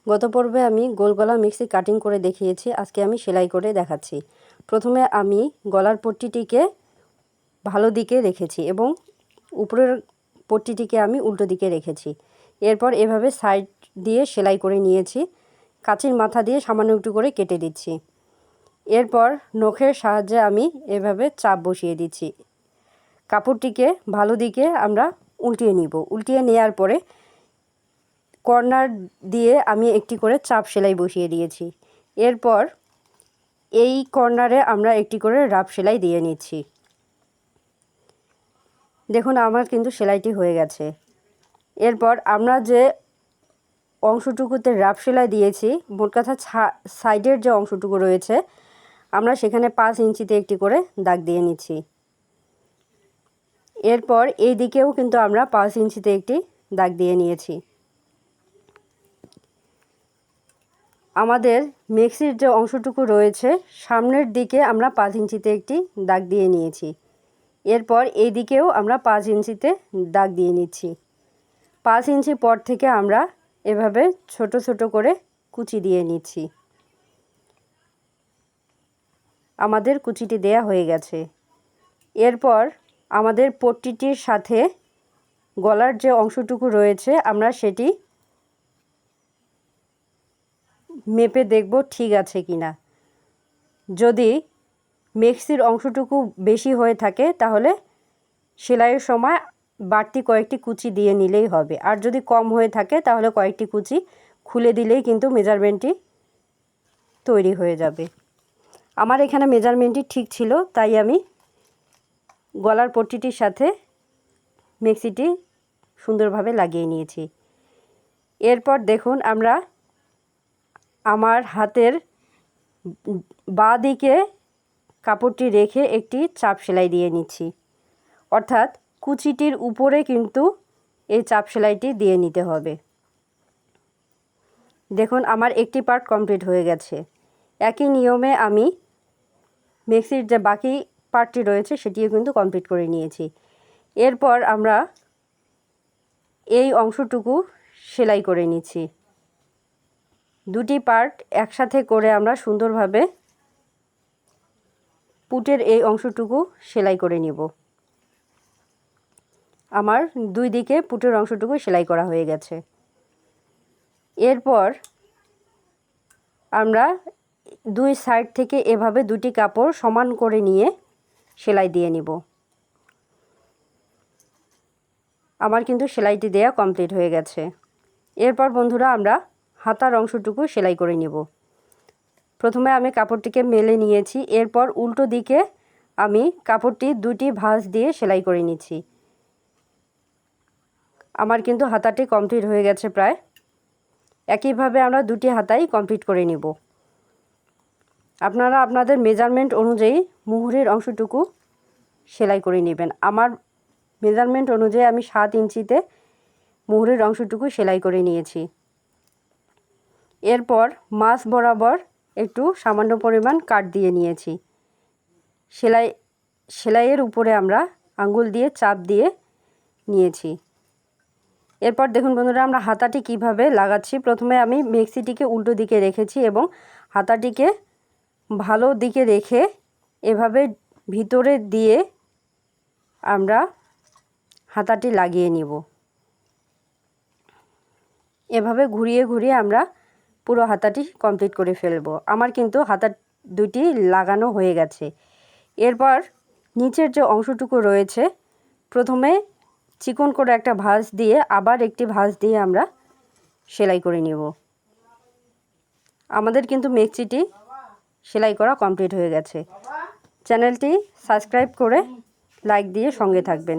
গত পর্বে আমি গোল গলা মিক্সি কাটিং করে দেখিয়েছি, আজকে আমি সেলাই করে দেখাচ্ছি। প্রথমে আমি গলার পট্টিটিকে ভালো দিকে রেখেছি এবং উপরের পট্টিটিকে আমি উল্টো দিকে রেখেছি। এরপর এভাবে সাইড দিয়ে সেলাই করে নিয়েছি। কাঁচির মাথা দিয়ে সামান্য একটু করে কেটে দিচ্ছি। এরপর নখের সাহায্যে আমি এভাবে চাপ বসিয়ে দিচ্ছি। কাপড়টিকে ভালো দিকে আমরা উল্টিয়ে নিব। উল্টিয়ে নেওয়ার পরে কর্নার দিয়ে আমি একটি করে চাপ সেলাই বসিয়ে দিয়েছি। এরপর এই কর্নারে আমরা একটি করে রাফ সেলাই দিয়ে নিচ্ছি। দেখুন আমার কিন্তু সেলাইটি হয়ে গেছে। এরপর আমরা যে অংশটুকুতে রাফ সেলাই দিয়েছি, মোট কথা সাইডের যে অংশটুকু রয়েছে, আমরা সেখানে 5 ইঞ্চিতে একটি করে দাগ দিয়ে নিচ্ছি। এরপর এই দিকেও কিন্তু আমরা 5 ইঞ্চিতে একটি দাগ দিয়ে নিয়েছি। আমাদের মেক্সির যে অংশটুকু রয়েছে সামনের দিকে আমরা 5 ইঞ্চিতে একটি দাগ দিয়ে নিয়েছি। এরপর এই দিকেও আমরা 5 ইঞ্চিতে দাগ দিয়ে নিচ্ছি। 5 ইঞ্চি পর থেকে আমরা এভাবে ছোট ছোট করে কুচি দিয়ে নিচ্ছি। আমাদের কুচিটি দেয়া হয়ে গেছে। এরপর আমাদের পট্টিটির সাথে গলার যে অংশটুকু রয়েছে আমরা সেটি মেপে দেখব ঠিক আছে কিনা। যদি মেক্সির অংশটুকু বেশি হয়ে থাকে তাহলে সেলাইয়ের সময় বাড়তি কয়েকটি কুচি দিয়ে নিলেই হবে, আর যদি কম হয়ে থাকে তাহলে কয়েকটি কুচি খুলে দিলেই কিন্তু মেজারমেন্টটি তৈরি হয়ে যাবে। আমার এখানে মেজারমেন্টটি ঠিক ছিল, তাই আমি গলার পট্টিটির সাথে মেক্সিটি সুন্দরভাবে লাগিয়ে নিয়েছি। এরপর দেখুন আমরা আমার হাতের বাঁ দিকে কাপড়টি রেখে একটি চাপ সেলাই দিয়ে নিচ্ছি, অর্থাৎ কুচিটির উপরে কিন্তু এই চাপ সেলাইটি দিয়ে নিতে হবে। দেখুন আমার একটি পার্ট কমপ্লিট হয়ে গেছে। একই নিয়মে আমি মেক্সির যে বাকি পার্টটি রয়েছে সেটিও কিন্তু কমপ্লিট করে নিয়েছি। এরপর আমরা এই অংশটুকু সেলাই করে নিচ্ছি। দুটি পার্ট একসাথে করে আমরা সুন্দরভাবে পুটের এই অংশটুকু সেলাই করে নিব। আমার দুই দিকে পুটের অংশটুকু সেলাই করা হয়ে গেছে। এরপর আমরা দুই সাইড থেকে এভাবে দুটি কাপড় সমান করে নিয়ে সেলাই দিয়ে নিব। আমার কিন্তু সেলাইটি দেয়া কমপ্লিট হয়ে গেছে। এরপর বন্ধুরা আমরা হাতার অংশটুকু সেলাই করে নিব। প্রথমে আমি কাপড়টিকে মেলে নিয়েছি। এরপর উল্টো দিকে আমি কাপড়টি দুটি ভাঁজ দিয়ে সেলাই করে নিচ্ছি। আমার কিন্তু হাতাটি কমপ্লিট হয়ে গেছে প্রায়। একইভাবে আমরা দুটি হাতাই কমপ্লিট করে নিব। আপনারা আপনাদের মেজারমেন্ট অনুযায়ী মুহুরির অংশটুকু সেলাই করে নেবেন। আমার মেজারমেন্ট অনুযায়ী আমি 7 ইঞ্চিতে মুহুরির অংশটুকু সেলাই করে নিয়েছি। এরপর মাছ বরাবর একটু সামান্য পরিমাণ কাট দিয়ে নিয়েছি। সেলাইয়ের উপরে আমরা আঙ্গুল দিয়ে চাপ দিয়ে নিয়েছি। এরপর দেখুন বন্ধুরা আমরা হাতাটি কিভাবে লাগাচ্ছি। প্রথমে আমি মেক্সিটিকে উল্টো দিকে রেখেছি এবং হাতাটিকে ভালো দিকে রেখে এভাবে ভিতরে দিয়ে আমরা হাতাটি লাগিয়ে নিব। এভাবে ঘুরিয়ে ঘুরিয়ে আমরা পুরো হাতাটি কমপ্লিট করে ফেলব। আমার কিন্তু হাতা দুটি লাগানো হয়ে গেছে। এরপর নিচের যে অংশটুকু রয়েছে প্রথমে চিকন করে একটা ভাঁজ দিয়ে আবার একটি ভাঁজ দিয়ে আমরা সেলাই করে নেব। আমাদের কিন্তু মেক্সিটি সেলাই করা কমপ্লিট হয়ে গেছে। চ্যানেলটি সাবস্ক্রাইব করে লাইক দিয়ে সঙ্গে থাকবেন।